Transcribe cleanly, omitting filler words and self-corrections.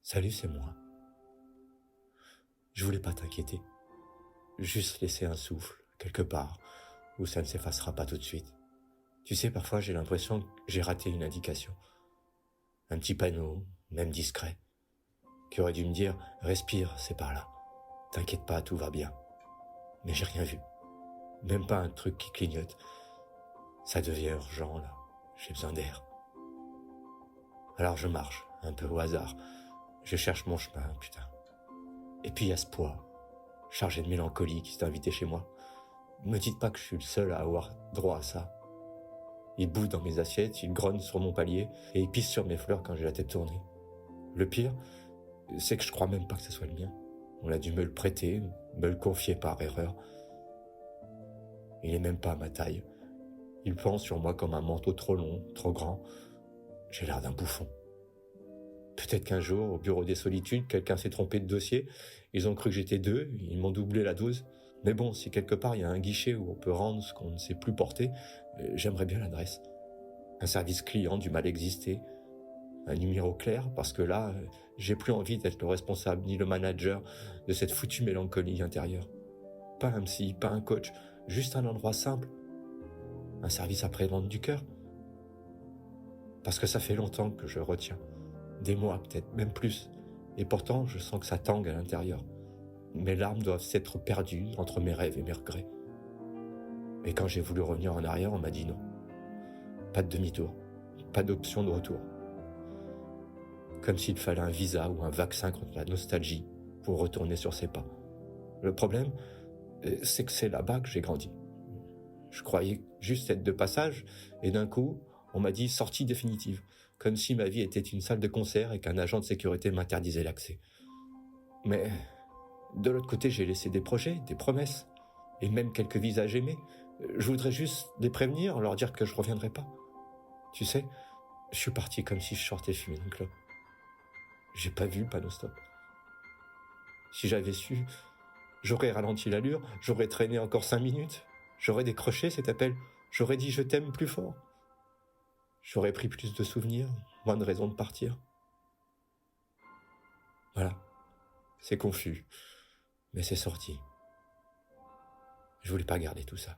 Salut, c'est moi. Je voulais pas t'inquiéter. Juste laisser un souffle, quelque part, où ça ne s'effacera pas tout de suite. Tu sais, parfois j'ai l'impression que j'ai raté une indication. Un petit panneau, même discret, qui aurait dû me dire « Respire, c'est par là. T'inquiète pas, tout va bien. » Mais j'ai rien vu. Même pas un truc qui clignote. Ça devient urgent, là. J'ai besoin d'air. Alors je marche, un peu au hasard. Je cherche mon chemin, putain. Et puis il y a ce poids, chargé de mélancolie qui s'est invité chez moi. Me dites pas que je suis le seul à avoir droit à ça. Il bouffe dans mes assiettes, il grogne sur mon palier et il pisse sur mes fleurs quand j'ai la tête tournée. Le pire, c'est que je crois même pas que ce soit le mien. On a dû me le prêter, me le confier par erreur. Il est même pas à ma taille. Il pend sur moi comme un manteau trop long, trop grand. J'ai l'air d'un bouffon. Peut-être qu'un jour, au bureau des solitudes, quelqu'un s'est trompé de dossier. Ils ont cru que j'étais deux, ils m'ont doublé la dose. Mais bon, si quelque part il y a un guichet où on peut rendre ce qu'on ne sait plus porter, j'aimerais bien l'adresse. Un service client du mal existé. Un numéro clair, parce que là, j'ai plus envie d'être le responsable ni le manager de cette foutue mélancolie intérieure. Pas un psy, pas un coach, juste un endroit simple. Un service après-vente du cœur. Parce que ça fait longtemps que je retiens. Des mois peut-être, même plus. Et pourtant, je sens que ça tangue à l'intérieur. Mes larmes doivent s'être perdues entre mes rêves et mes regrets. Mais quand j'ai voulu revenir en arrière, on m'a dit non. Pas de demi-tour. Pas d'option de retour. Comme s'il fallait un visa ou un vaccin contre la nostalgie pour retourner sur ses pas. Le problème, c'est que c'est là-bas que j'ai grandi. Je croyais juste être de passage, et d'un coup, on m'a dit sortie définitive, comme si ma vie était une salle de concert et qu'un agent de sécurité m'interdisait l'accès. Mais de l'autre côté, j'ai laissé des projets, des promesses, et même quelques visages aimés. Je voudrais juste les prévenir, leur dire que je reviendrai pas. Tu sais, je suis parti comme si je sortais fumer une clope. J'ai pas vu le panneau stop. Si j'avais su, j'aurais ralenti l'allure, j'aurais traîné encore 5 minutes, j'aurais décroché cet appel, j'aurais dit je t'aime plus fort. J'aurais pris plus de souvenirs, moins de raisons de partir. Voilà. C'est confus. Mais c'est sorti. Je voulais pas garder tout ça.